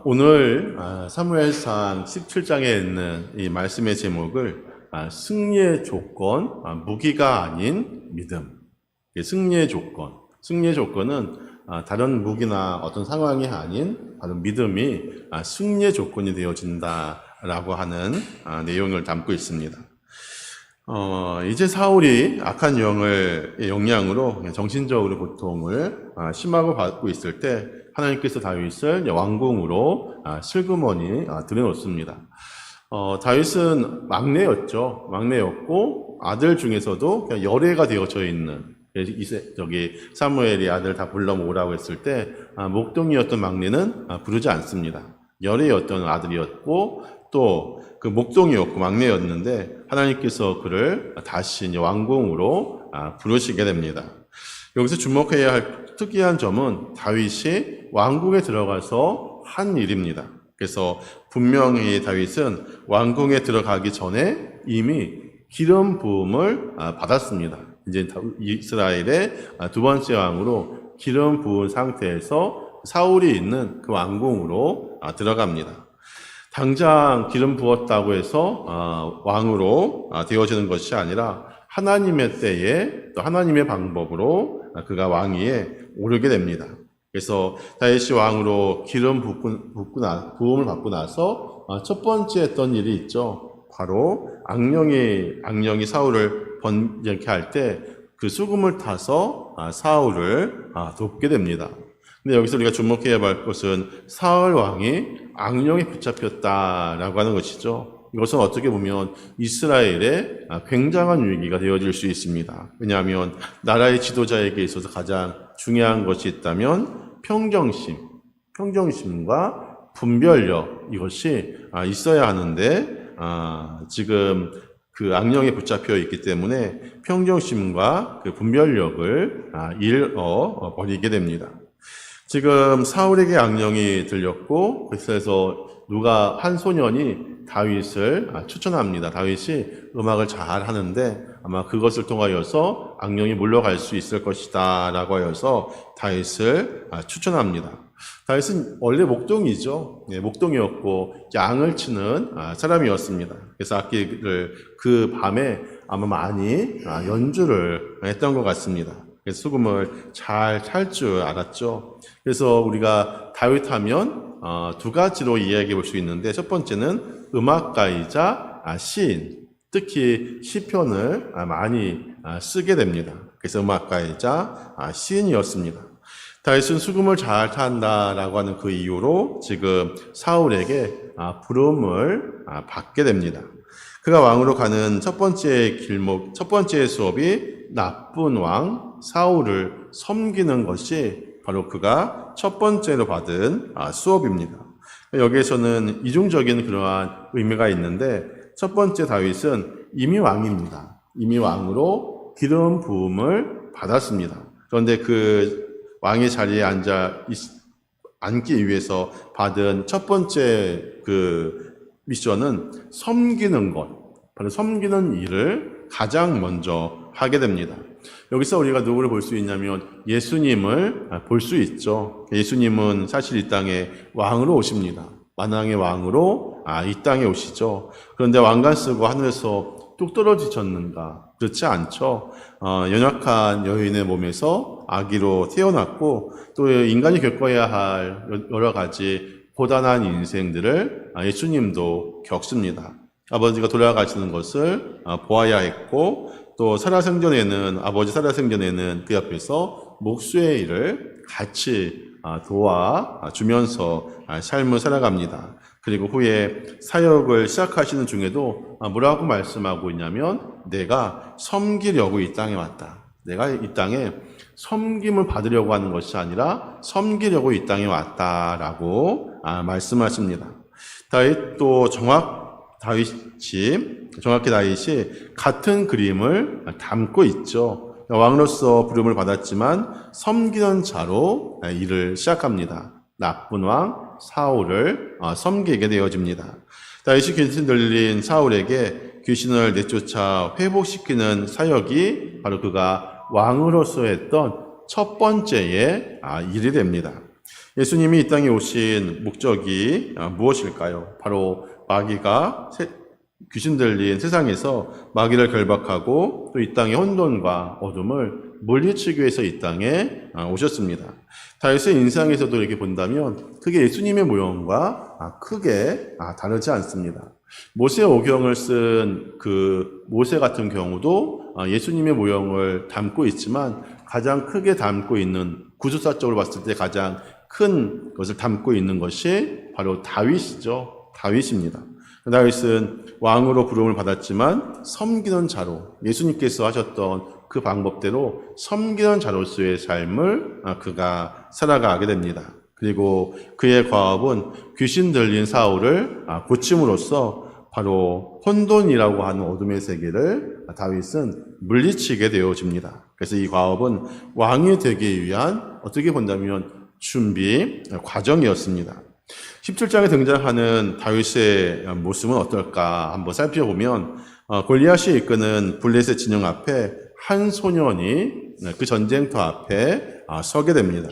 오늘 사무엘상 17장에 있는 이 말씀의 제목을 승리의 조건, 무기가 아닌 믿음. 승리의 조건은 다른 무기나 어떤 상황이 아닌 바로 믿음이 승리의 조건이 되어진다라고 하는 내용을 담고 있습니다. 이제 사울이 악한 영을 영향으로 정신적으로 고통을 심하고 받고 있을 때 하나님께서 다윗을 왕궁으로 슬그머니 들여놓습니다. 다윗은 막내였고 아들 중에서도 그냥 열애가 되어져 있는, 사무엘이 아들 다 불러 모으라고 했을 때 목동이었던 막내는 부르지 않습니다. 열애였던 아들이었고 또 그 목동이었고 막내였는데 하나님께서 그를 다시 이제 왕궁으로 부르시게 됩니다. 여기서 주목해야 할 특이한 점은 다윗이 왕궁에 들어가서 한 일입니다. 그래서 분명히 다윗은 왕궁에 들어가기 전에 이미 기름 부음을 받았습니다. 이제 이스라엘의 두 번째 왕으로 기름 부은 상태에서 사울이 있는 그 왕궁으로 들어갑니다. 당장 기름 부었다고 해서 왕으로 되어지는 것이 아니라 하나님의 때에 또 하나님의 방법으로 그가 왕위에 오르게 됩니다. 그래서 다윗이 왕으로 기름 부음을 받고 나서 첫 번째 했던 일이 있죠. 바로 악령이 사울을 번제케 할 때 그 수금을 타서 사울을 돕게 됩니다. 근데 여기서 우리가 주목해야 할 것은 사울 왕이 악령에 붙잡혔다라고 하는 것이죠. 이것은 어떻게 보면 이스라엘의 굉장한 위기가 되어질 수 있습니다. 왜냐하면 나라의 지도자에게 있어서 가장 중요한 것이 있다면 평정심과 분별력, 이것이 있어야 하는데 지금 그 악령에 붙잡혀 있기 때문에 평정심과 그 분별력을 잃어버리게 됩니다. 지금 사울에게 악령이 들렸고, 그래서 한 소년이 다윗을 추천합니다. 다윗이 음악을 잘 하는데 아마 그것을 통하여서 악령이 물러갈 수 있을 것이다 라고 하여서 다윗을 추천합니다. 다윗은 원래 목동이었고 양을 치는 사람이었습니다. 그래서 악기를 그 밤에 아마 많이 연주를 했던 것 같습니다. 그래서 수금을 잘 찰 줄 알았죠. 그래서 우리가 다윗 하면 두 가지로 이야기해 볼 수 있는데, 첫 번째는 음악가이자 시인, 특히 시편을 많이 쓰게 됩니다. 그래서 음악가이자 시인이었습니다. 다윗은 수금을 잘 탄다라고 하는 그 이유로 지금 사울에게 부름을 받게 됩니다. 그가 왕으로 가는 첫 번째 수업이 나쁜 왕 사울을 섬기는 것이 바로 그가 첫 번째로 받은 수업입니다. 여기에서는 이중적인 그러한 의미가 있는데, 첫 번째 다윗은 이미 왕입니다. 이미 왕으로 기름 부음을 받았습니다. 그런데 그 왕의 자리에 앉기 위해서 받은 첫 번째 그 미션은 섬기는 것, 바로 섬기는 일을 가장 먼저 하게 됩니다. 여기서 우리가 누구를 볼 수 있냐면 예수님을 볼 수 있죠. 예수님은 사실 이 땅에 왕으로 오십니다. 만왕의 왕으로 이 땅에 오시죠. 그런데 왕관 쓰고 하늘에서 뚝 떨어지셨는가? 그렇지 않죠. 연약한 여인의 몸에서 아기로 태어났고 또 인간이 겪어야 할 여러 가지 고단한 인생들을 예수님도 겪습니다. 아버지가 돌아가시는 것을 보아야 했고, 또 아버지 살아생전에는 그 옆에서 목수의 일을 같이 도와주면서 삶을 살아갑니다. 그리고 후에 사역을 시작하시는 중에도 뭐라고 말씀하고 있냐면, 내가 섬기려고 이 땅에 왔다. 내가 이 땅에 섬김을 받으려고 하는 것이 아니라 섬기려고 이 땅에 왔다라고 말씀하십니다. 정확히 다윗이 같은 그림을 담고 있죠. 왕으로서 부름을 받았지만 섬기는 자로 일을 시작합니다. 나쁜 왕 사울을 섬기게 되어집니다. 다윗이 귀신 들린 사울에게 귀신을 내쫓아 회복시키는 사역이 바로 그가 왕으로서 했던 첫 번째의 일이 됩니다. 예수님이 이 땅에 오신 목적이 무엇일까요? 바로 마귀가 귀신 들린 세상에서 마귀를 결박하고 또 이 땅의 혼돈과 어둠을 물리치기 위해서 이 땅에 오셨습니다. 다윗의 인상에서도 이렇게 본다면 그게 예수님의 모형과 크게 다르지 않습니다. 모세 오경을 쓴 그 모세 같은 경우도 예수님의 모형을 담고 있지만 가장 크게 담고 있는, 구술사적으로 봤을 때 가장 큰 것을 담고 있는 것이 바로 다윗이죠. 다윗입니다. 다윗은 왕으로 부름을 받았지만 섬기는 자로, 예수님께서 하셨던 그 방법대로 섬기는 자로서의 삶을 그가 살아가게 됩니다. 그리고 그의 과업은 귀신 들린 사울을 고침으로써 바로 혼돈이라고 하는 어둠의 세계를 다윗은 물리치게 되어집니다. 그래서 이 과업은 왕이 되기 위한, 어떻게 본다면 준비 과정이었습니다. 17장에 등장하는 다윗의 모습은 어떨까 한번 살펴보면 골리앗이 이끄는 블레셋 진영 앞에 한 소년이 그 전쟁터 앞에 서게 됩니다.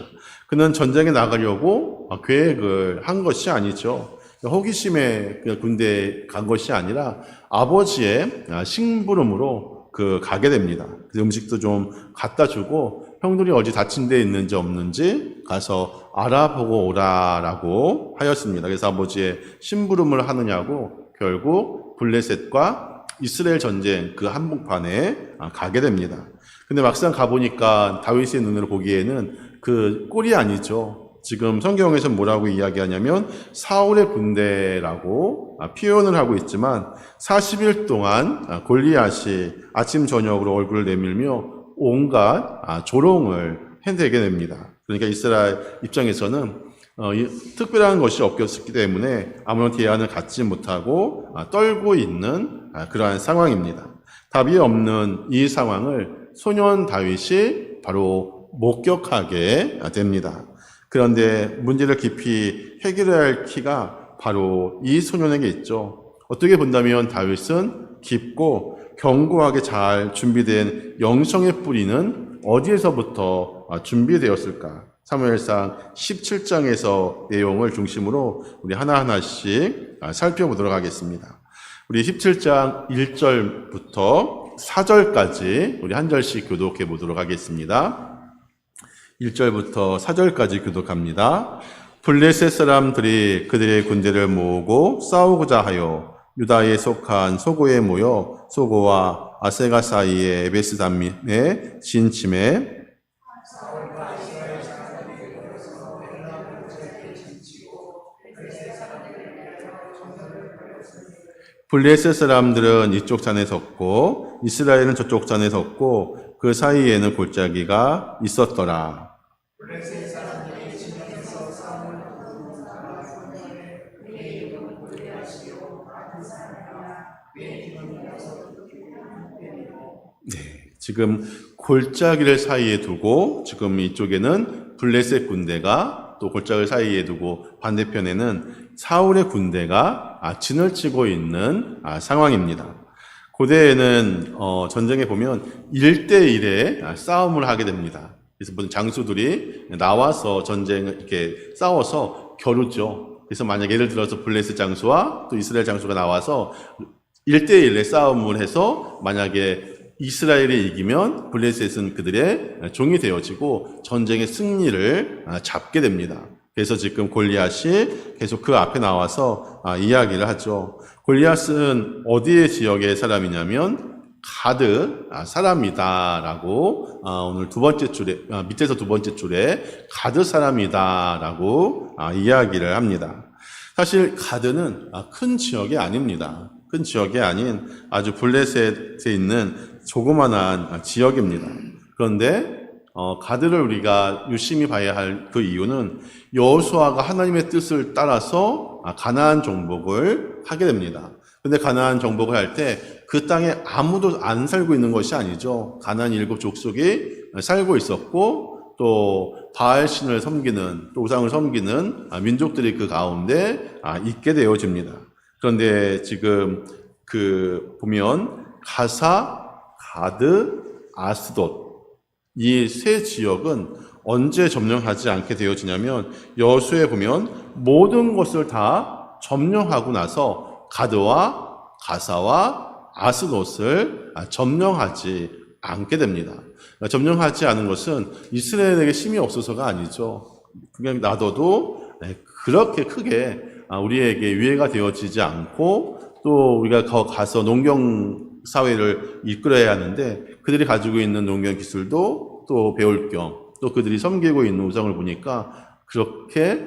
그는 전쟁에 나가려고 계획을 한 것이 아니죠. 호기심에 군대에 간 것이 아니라 아버지의 심부름으로 가게 됩니다. 그 음식도 좀 갖다 주고 형들이 어디 다친 데 있는지 없는지 가서 알아보고 오라라고 하였습니다. 그래서 아버지의 심부름을 하느냐고 결국 블레셋과 이스라엘 전쟁 그 한복판에 가게 됩니다. 근데 막상 가보니까 다윗의 눈으로 보기에는 그 꼴이 아니죠. 지금 성경에서 뭐라고 이야기하냐면 사울의 군대라고 표현을 하고 있지만 40일 동안 골리앗이 아침 저녁으로 얼굴을 내밀며 온갖 조롱을 해대게 됩니다. 그러니까 이스라엘 입장에서는 특별한 것이 없었기 때문에 아무런 대안을 갖지 못하고 떨고 있는 그러한 상황입니다. 답이 없는 이 상황을 소년 다윗이 바로 목격하게 됩니다. 그런데 문제를 깊이 해결해야 할 키가 바로 이 소년에게 있죠. 어떻게 본다면 다윗은 깊고 견고하게 잘 준비된 영성의 뿌리는 어디에서부터 준비되었을까? 사무엘상 17장에서 내용을 중심으로 우리 하나하나씩 살펴보도록 하겠습니다. 우리 17장 1절부터 4절까지 우리 한 절씩 교독해 보도록 하겠습니다. 1절부터 4절까지 교독합니다. 블레셋 사람들이 그들의 군대를 모으고 싸우고자 하여 유다에 속한 소고에 모여 소고와 아세가 사이의 에베스담에 진침해 블레셋 사람들은 이쪽 산에 섰고 이스라엘은 저쪽 산에 섰고 그 사이에는 골짜기가 있었더라. 지금 골짜기를 사이에 두고 지금 이쪽에는 블레셋 군대가 또 골짜기를 사이에 두고 반대편에는 사울의 군대가 진을 치고 있는 상황입니다. 고대에는 전쟁에 보면 1대1의 싸움을 하게 됩니다. 그래서 모든 장수들이 나와서 전쟁을 이렇게 싸워서 겨루죠. 그래서 만약 예를 들어서 블레셋 장수와 또 이스라엘 장수가 나와서 1대1의 싸움을 해서 만약에 이스라엘이 이기면 블레셋은 그들의 종이 되어지고 전쟁의 승리를 잡게 됩니다. 그래서 지금 골리앗이 계속 그 앞에 나와서 이야기를 하죠. 골리앗은 어디의 지역의 사람이냐면 가드 사람이다라고 오늘 두 번째 줄에 밑에서 두 번째 줄에 가드 사람이다라고 이야기를 합니다. 사실 가드는 큰 지역이 아닙니다. 큰 지역이 아닌 아주 블레셋에 있는 조그만한 지역입니다. 그런데 가드를 우리가 유심히 봐야 할 그 이유는 여호수아가 하나님의 뜻을 따라서 가나안 정복을 하게 됩니다. 근데 가나안 정복을 할 때 그 땅에 아무도 안 살고 있는 것이 아니죠. 가나안 7 족속이 살고 있었고 또 바알 신을 섬기는 또 우상을 섬기는 민족들이 그 가운데 있게 되어집니다. 그런데 지금 보면 가사, 가드, 아스돗 이 세 지역은 언제 점령하지 않게 되어지냐면 여호수아에 보면 모든 것을 다 점령하고 나서 가드와 가사와 아스돗을 점령하지 않게 됩니다. 점령하지 않은 것은 이스라엘에게 힘이 없어서가 아니죠. 그냥 놔둬도 그렇게 크게 우리에게 유해가 되어지지 않고 또 우리가 가서 농경 사회를 이끌어야 하는데 그들이 가지고 있는 농경 기술도 또 배울 겸 또 그들이 섬기고 있는 우상을 보니까 그렇게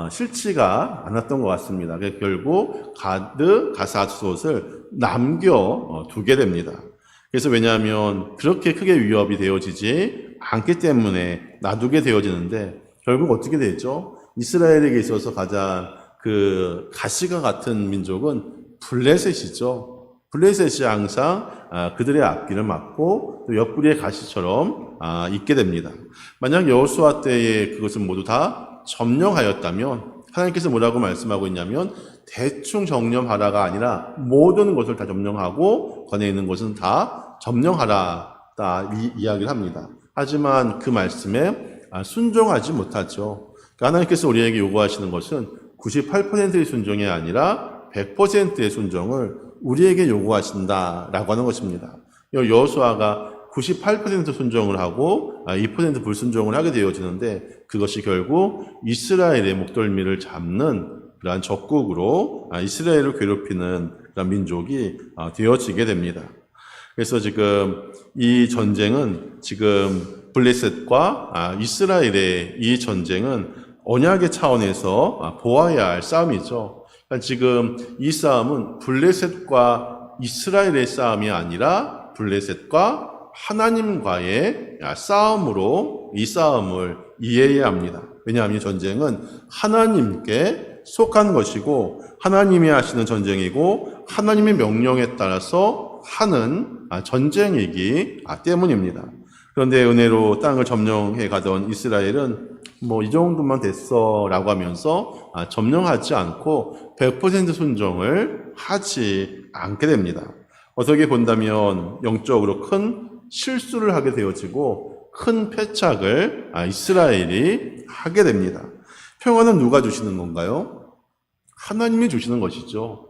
싫지가 않았던 것 같습니다. 그래서 결국 가드, 가사솥을 남겨두게 됩니다. 그래서 왜냐하면 그렇게 크게 위협이 되어지지 않기 때문에 놔두게 되어지는데 결국 어떻게 되죠? 이스라엘에게 있어서 가장 그 가시가 같은 민족은 블레셋이죠. 블레셋이 항상 그들의 앞길을 막고 또 옆구리의 가시처럼 있게 됩니다. 만약 여호수아 때에 그것을 모두 다 점령하였다면 하나님께서 뭐라고 말씀하고 있냐면 대충 점령하라가 아니라 모든 것을 다 점령하고 권해 있는 것은 다 점령하라 이 이야기를 합니다. 하지만 그 말씀에 순종하지 못하죠. 그러니까 하나님께서 우리에게 요구하시는 것은 98%의 순종이 아니라 100%의 순종을 우리에게 요구하신다라고 하는 것입니다. 여호수아가 98% 순종을 하고 2% 불순종을 하게 되어지는데 그것이 결국 이스라엘의 목덜미를 잡는 그러한 적국으로 이스라엘을 괴롭히는 그런 민족이 되어지게 됩니다. 그래서 지금 이 전쟁은 지금 블레셋과 이스라엘의 이 전쟁은 언약의 차원에서 보아야 할 싸움이죠. 그러니까 지금 이 싸움은 블레셋과 이스라엘의 싸움이 아니라 블레셋과 하나님과의 싸움으로 이 싸움을 이해해야 합니다. 왜냐하면 이 전쟁은 하나님께 속한 것이고 하나님이 하시는 전쟁이고 하나님의 명령에 따라서 하는 전쟁이기 때문입니다. 그런데 은혜로 땅을 점령해 가던 이스라엘은 뭐 이 정도만 됐어 라고 하면서 점령하지 않고 100% 순종을 하지 않게 됩니다. 어떻게 본다면 영적으로 큰 실수를 하게 되어지고 큰 패착을 이스라엘이 하게 됩니다. 평화는 누가 주시는 건가요? 하나님이 주시는 것이죠.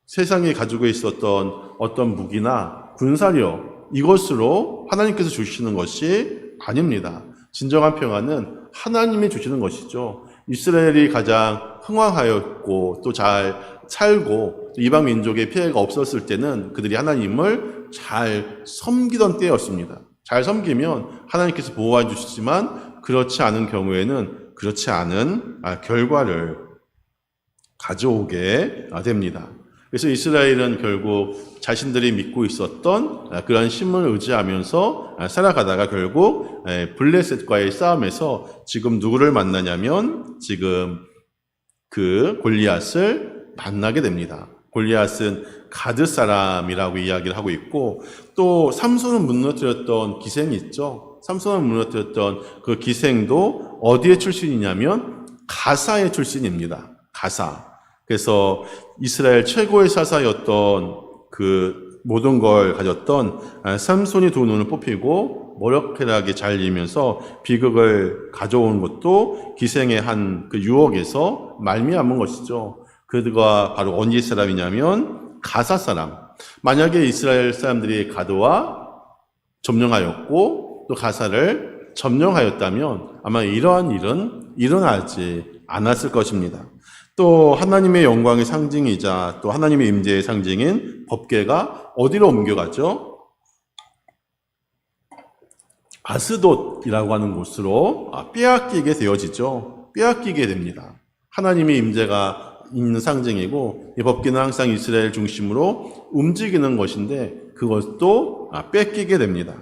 세상에 가지고 있었던 어떤 무기나 군사력 이것으로 하나님께서 주시는 것이 아닙니다. 진정한 평화는 하나님이 주시는 것이죠. 이스라엘이 가장 흥왕하였고 또 잘 살고 이방 민족의 피해가 없었을 때는 그들이 하나님을 잘 섬기던 때였습니다. 잘 섬기면 하나님께서 보호해 주시지만 그렇지 않은 경우에는 그렇지 않은 결과를 가져오게 됩니다. 그래서 이스라엘은 결국 자신들이 믿고 있었던 그런 신문을 의지하면서 살아가다가 결국 블레셋과의 싸움에서 지금 누구를 만나냐면 지금 그 골리앗을 만나게 됩니다. 골리앗은 가드 사람이라고 이야기를 하고 있고 또 삼손을 무너뜨렸던 기생이 있죠. 삼손을 무너뜨렸던 그 기생도 어디의 출신이냐면 가사의 출신입니다. 가사. 그래서 이스라엘 최고의 사사였던 그 모든 걸 가졌던 삼손이 두 눈을 뽑히고 머럭해하게 잘 이면서 비극을 가져온 것도 기생의 한 그 유혹에서 말미암은 것이죠. 그가 바로 어디 사람이냐면 가사 사람. 만약에 이스라엘 사람들이 가드와 점령하였고 또 가사를 점령하였다면 아마 이러한 일은 일어나지 않았을 것입니다. 또 하나님의 영광의 상징이자 또 하나님의 임재의 상징인 법궤가 어디로 옮겨가죠? 아스돗이라고 하는 곳으로 빼앗기게 되어지죠. 빼앗기게 됩니다. 하나님의 임재가 있는 상징이고 이 법궤는 항상 이스라엘 중심으로 움직이는 것인데 그것도 뺏기게 됩니다.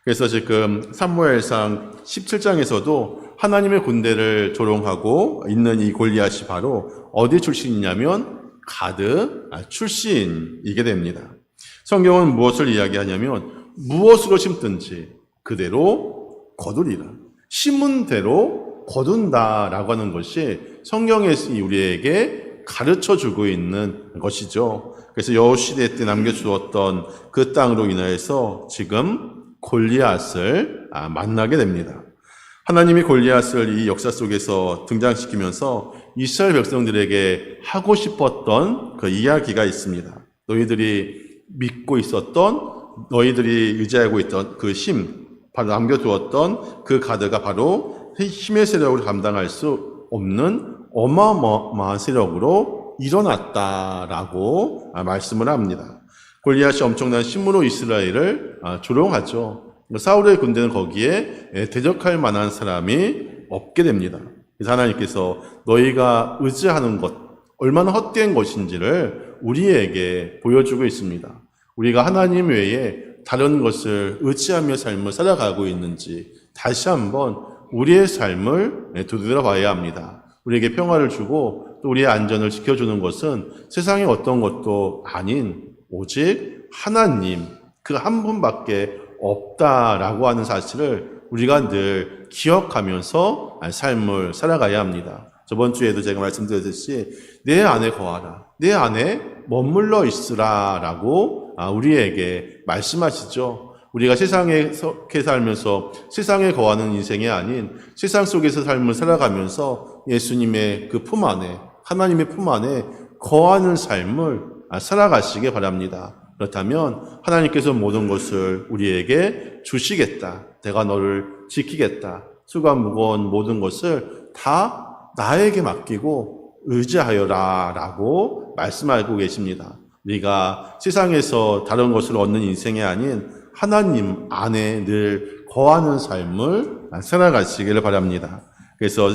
그래서 지금 사무엘상 17장에서도 하나님의 군대를 조롱하고 있는 이 골리앗이 바로 어디 출신이냐면 가드 출신이게 됩니다. 성경은 무엇을 이야기하냐면 무엇으로 심든지 그대로 거두리라. 심은 대로 거둔다라고 하는 것이 성경에서 우리에게 가르쳐주고 있는 것이죠. 그래서 여호시대 때 남겨주었던 그 땅으로 인하여서 지금 골리앗을 만나게 됩니다. 하나님이 골리앗을 이 역사 속에서 등장시키면서 이스라엘 백성들에게 하고 싶었던 그 이야기가 있습니다. 너희들이 믿고 있었던, 너희들이 의지하고 있던 그 힘, 바로 남겨두었던 그 가드가 바로 힘의 세력을 감당할 수 없는 어마어마한 세력으로 일어났다라고 말씀을 합니다. 골리앗이 엄청난 힘으로 이스라엘을 조롱하죠. 사울의 군대는 거기에 대적할 만한 사람이 없게 됩니다. 그래서 하나님께서 너희가 의지하는 것, 얼마나 헛된 것인지를 우리에게 보여주고 있습니다. 우리가 하나님 외에 다른 것을 의지하며 삶을 살아가고 있는지 다시 한번 우리의 삶을 되돌아 봐야 합니다. 우리에게 평화를 주고 또 우리의 안전을 지켜주는 것은 세상의 어떤 것도 아닌 오직 하나님, 그 한 분밖에 없다라고 하는 사실을 우리가 늘 기억하면서 삶을 살아가야 합니다. 저번 주에도 제가 말씀드렸듯이 내 안에 거하라, 내 안에 머물러 있으라라고 우리에게 말씀하시죠. 우리가 세상에 살면서 세상에 거하는 인생이 아닌 세상 속에서 삶을 살아가면서 예수님의 그 품 안에, 하나님의 품 안에 거하는 삶을 살아가시기 바랍니다. 그렇다면 하나님께서 모든 것을 우리에게 주시겠다. 내가 너를 지키겠다. 수가 무거운 모든 것을 다 나에게 맡기고 의지하여라 라고 말씀하고 계십니다. 우리가 세상에서 다른 것을 얻는 인생이 아닌 하나님 안에 늘 거하는 삶을 살아가시기를 바랍니다. 그래서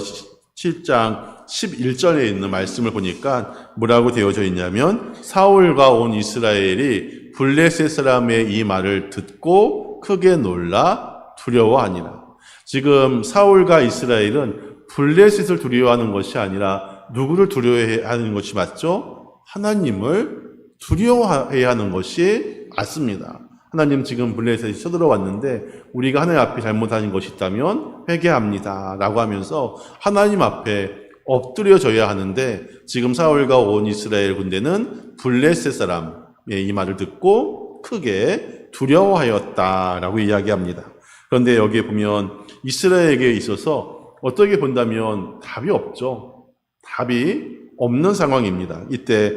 7장 11절에 있는 말씀을 보니까 뭐라고 되어져 있냐면 사울과 온 이스라엘이 블레셋 사람의 이 말을 듣고 크게 놀라 두려워하니라. 지금 사울과 이스라엘은 블레셋을 두려워하는 것이 아니라 누구를 두려워하는 것이 맞죠? 하나님을 두려워해야 하는 것이 맞습니다. 하나님 지금 블레셋이 쳐들어왔는데 우리가 하나님 앞에 잘못한 것이 있다면 회개합니다 라고 하면서 하나님 앞에 엎드려져야 하는데 지금 사울과 온 이스라엘 군대는 블레셋 사람의 이 말을 듣고 크게 두려워하였다라고 이야기합니다. 그런데 여기에 보면 이스라엘에게 있어서 어떻게 본다면 답이 없죠. 답이 없는 상황입니다. 이때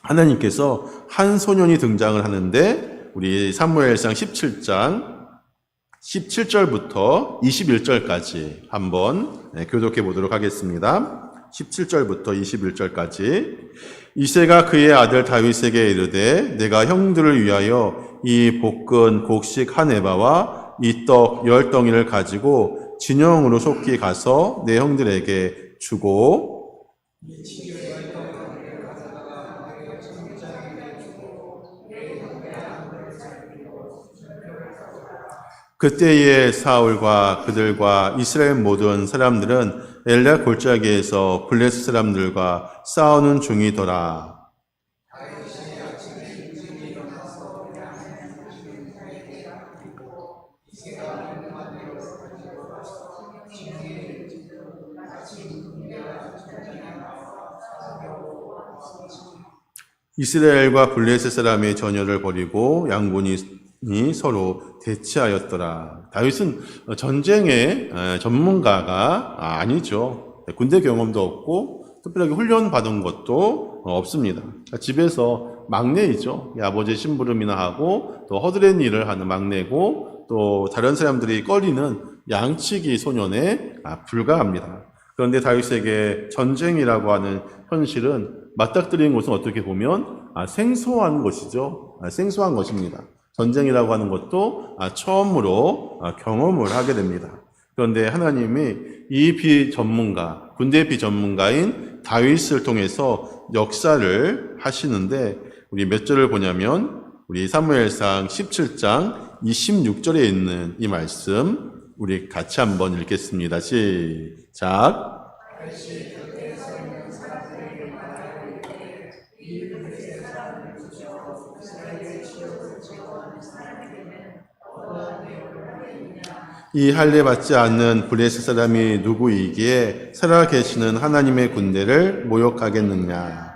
하나님께서 한 소년이 등장을 하는데 우리 사무엘상 17장 17절부터 21절까지 한번 교독해 보도록 하겠습니다. 17절부터 21절까지. 이새가 그의 아들 다윗에게 이르되 내가 형들을 위하여 이 볶은 곡식 한 에바와 이 떡 10덩이를 가지고 진영으로 속히 가서 내 형들에게 주고 그때의 사울과 그들과 이스라엘 모든 사람들은 엘라 골짜기에서 블레셋 사람들과 싸우는 중이더라. 이스라엘과 블레셋 사람의 전열을 벌이고 양군이 서로 대치하였더라. 다윗은 전쟁의 전문가가 아니죠. 군대 경험도 없고 특별하게 훈련 받은 것도 없습니다. 집에서 막내이죠. 아버지의 심부름이나 하고 또 허드렛 일을 하는 막내고 또 다른 사람들이 꺼리는 양치기 소년에 불과합니다. 그런데 다윗에게 전쟁이라고 하는 현실은 맞닥뜨린 것은 어떻게 보면 생소한 것이죠. 생소한 것입니다. 전쟁이라고 하는 것도 처음으로 경험을 하게 됩니다. 그런데 하나님이 이 비전문가, 군대 비전문가인 다윗을 통해서 역사를 하시는데 우리 몇 절을 보냐면 우리 사무엘상 17장 26절에 있는 이 말씀 우리 같이 한번 읽겠습니다. 시작. 이 할례 받지 않는 블레셋 사람이 누구이기에 살아계시는 하나님의 군대를 모욕하겠느냐.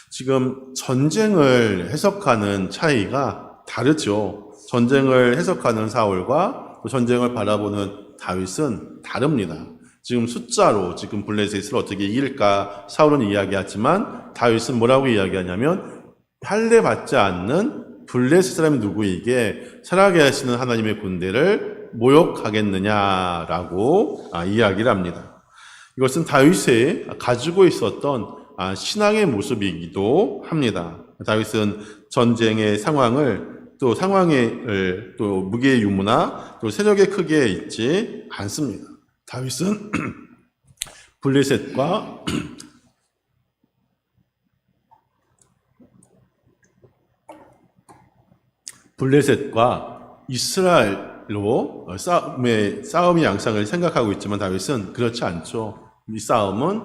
지금 전쟁을 해석하는 차이가 다르죠. 전쟁을 해석하는 사울과 또 전쟁을 바라보는 다윗은 다릅니다. 지금 숫자로 지금 블레셋을 어떻게 이길까 사울은 이야기하지만 다윗은 뭐라고 이야기하냐면 할례받지 않는 블레셋 사람이 누구이게 살아계시는 하나님의 군대를 모욕하겠느냐라고 이야기를 합니다. 이것은 다윗이 가지고 있었던 신앙의 모습이기도 합니다. 다윗은 전쟁의 상황을 또 또 무기의 유무나 또 세력의 크기에 있지 않습니다. 다윗은 블레셋과 이스라엘로 싸움의 양상을 생각하고 있지만 다윗은 그렇지 않죠. 이 싸움은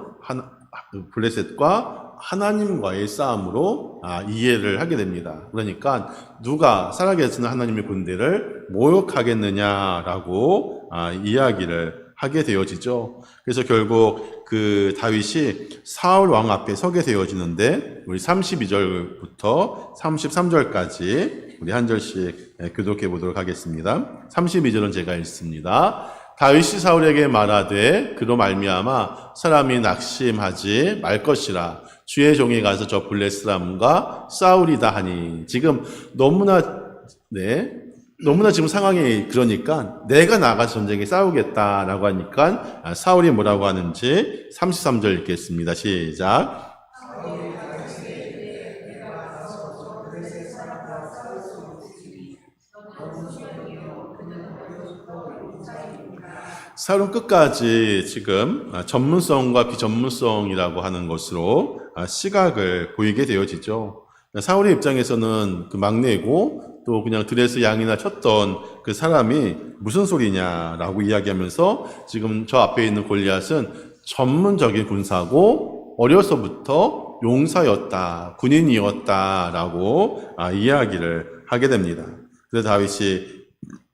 블레셋과 하나님과의 싸움으로 이해를 하게 됩니다. 그러니까 누가 살아계시는 하나님의 군대를 모욕하겠느냐라고 이야기를 하게 되어지죠. 그래서 결국 그 다윗이 사울 왕 앞에 서게 되어지는데 우리 32절부터 33절까지 우리 한 절씩 교독해 보도록 하겠습니다. 32절은 제가 읽습니다. 다윗이 사울에게 말하되 그로 말미암아 사람이 낙심하지 말 것이라 주의 종이 가서 저 블레셋 사람과 싸우리다 하니 지금 너무나 지금 상황이 그러니까 내가 나가서 전쟁에 싸우겠다라고 하니까 사울이 뭐라고 하는지 33절 읽겠습니다. 시작. 사울은 끝까지 지금 전문성과 비전문성이라고 하는 것으로 시각을 보이게 되어지죠. 사울의 입장에서는 그 막내고 또 그냥 들에서 양이나 쳤던 그 사람이 무슨 소리냐라고 이야기하면서 지금 저 앞에 있는 골리앗은 전문적인 군사고 어려서부터 용사였다, 군인이었다라고 이야기를 하게 됩니다. 그래서 다윗이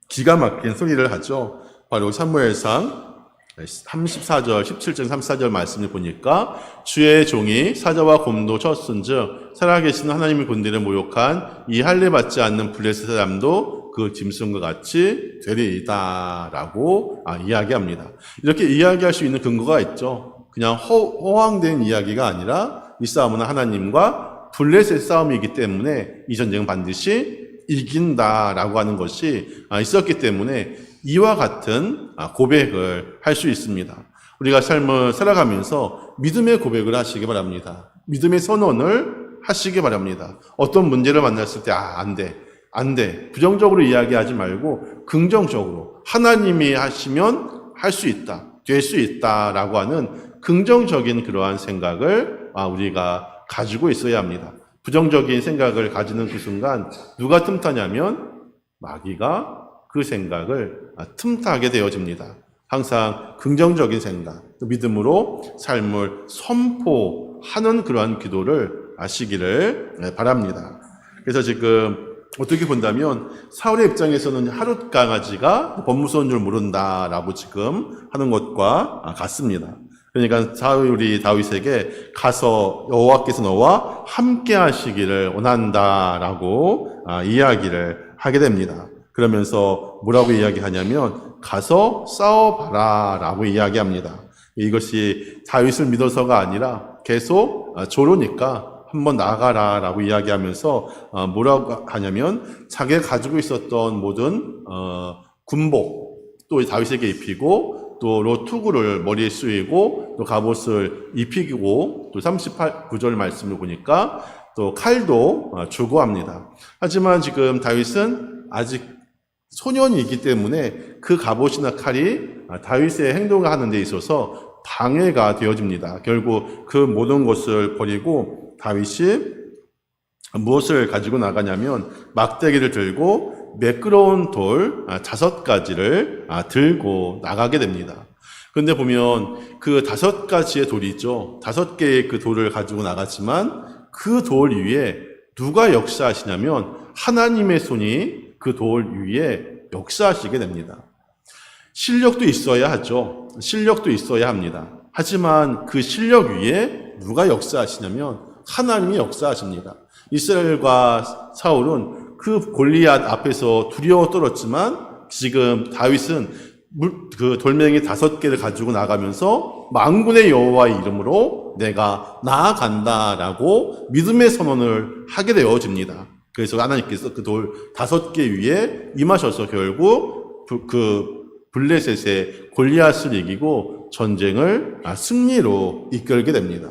기가 막힌 소리를 하죠. 바로 사무엘상 34절, 17절, 34절 말씀을 보니까 주의 종이 사자와 곰도 쳤은즉 살아계시는 하나님의 군대를 모욕한 이 할례받지 않는 블레셋 사람도 그 짐승과 같이 되리이다 라고 이야기합니다. 이렇게 이야기할 수 있는 근거가 있죠. 그냥 허황된 이야기가 아니라 이 싸움은 하나님과 블레셋 싸움이기 때문에 이 전쟁은 반드시 이긴다라고 하는 것이 있었기 때문에 이와 같은 고백을 할 수 있습니다. 우리가 삶을 살아가면서 믿음의 고백을 하시기 바랍니다. 믿음의 선언을 하시기 바랍니다. 어떤 문제를 만났을 때 안 돼. 부정적으로 이야기하지 말고 긍정적으로 하나님이 하시면 할 수 있다, 될 수 있다라고 하는 긍정적인 그러한 생각을 우리가 가지고 있어야 합니다. 부정적인 생각을 가지는 그 순간 누가 틈타냐면 마귀가 그 생각을 틈타게 되어집니다. 항상 긍정적인 생각, 믿음으로 삶을 선포하는 그러한 기도를 하시기를 바랍니다. 그래서 지금 어떻게 본다면 사울의 입장에서는 하룻 강아지가 법무서운 줄 모른다라고 지금 하는 것과 같습니다. 그러니까 사울이 다윗에게 가서 여호와께서 너와 함께 하시기를 원한다라고 이야기를 하게 됩니다. 그러면서 뭐라고 이야기하냐면 가서 싸워봐라 라고 이야기합니다. 이것이 다윗을 믿어서가 아니라 계속 조르니까 한번 나가라 라고 이야기하면서 뭐라고 하냐면 자기가 가지고 있었던 모든 군복 또 다윗에게 입히고 또 로투구를 머리에 쓰이고 또 갑옷을 입히고 또 38구절 말씀을 보니까 또 칼도 주고 합니다. 하지만 지금 다윗은 아직 소년이기 때문에 그 갑옷이나 칼이 다윗의 행동을 하는 데 있어서 방해가 되어집니다. 결국 그 모든 것을 버리고 다윗이 무엇을 가지고 나가냐면 막대기를 들고 매끄러운 돌 5가지를 들고 나가게 됩니다. 그런데 보면 그 5가지의 돌이 있죠. 5개의 그 돌을 가지고 나갔지만 그 돌 위에 누가 역사하시냐면 하나님의 손이 그 돌 위에 역사하시게 됩니다. 실력도 있어야 하죠. 실력도 있어야 합니다. 하지만 그 실력 위에 누가 역사하시냐면 하나님이 역사하십니다. 이스라엘과 사울은 그 골리앗 앞에서 두려워 떨었지만 지금 다윗은 그 돌멩이 5개를 가지고 나가면서 만군의 여호와의 이름으로 내가 나아간다라고 믿음의 선언을 하게 되어집니다. 그래서 하나님께서 그 돌 5개 위에 임하셔서 결국 그 블레셋의 골리앗을 이기고 전쟁을 승리로 이끌게 됩니다.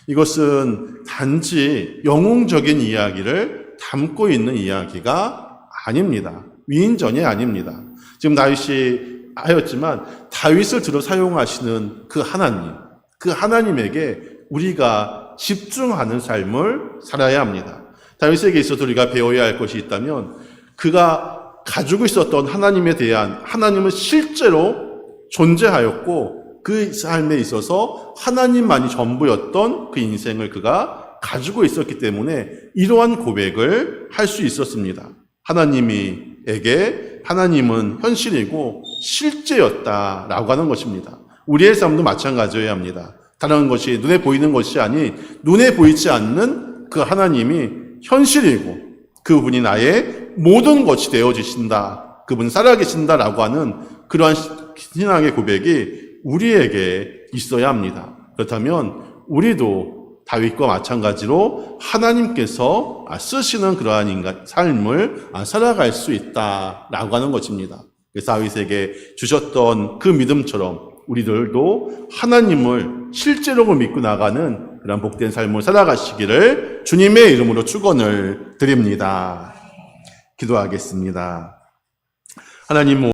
이것은 단지 영웅적인 이야기를 담고 있는 이야기가 아닙니다. 위인전이 아닙니다. 지금 다윗이 하였지만 다윗을 들어 사용하시는 그 하나님에게 우리가 집중하는 삶을 살아야 합니다. 다윗에게 있어서 우리가 배워야 할 것이 있다면 그가 가지고 있었던 하나님에 대한 하나님은 실제로 존재하였고 그 삶에 있어서 하나님만이 전부였던 그 인생을 그가 가지고 있었기 때문에 이러한 고백을 할 수 있었습니다. 하나님은 현실이고 실제였다라고 하는 것입니다. 우리의 삶도 마찬가지여야 합니다. 다른 것이 눈에 보이는 것이 아닌 눈에 보이지 않는 그 하나님이 현실이고 그분이 나의 모든 것이 되어지신다. 그분 살아계신다라고 하는 그러한 신앙의 고백이 우리에게 있어야 합니다. 그렇다면 우리도 다윗과 마찬가지로 하나님께서 쓰시는 그러한 삶을 살아갈 수 있다라고 하는 것입니다. 그래서 다윗에게 주셨던 그 믿음처럼 우리들도 하나님을 실제로 믿고 나가는 그런 복된 삶을 살아가시기를 주님의 이름으로 축원을 드립니다. 기도하겠습니다. 하나님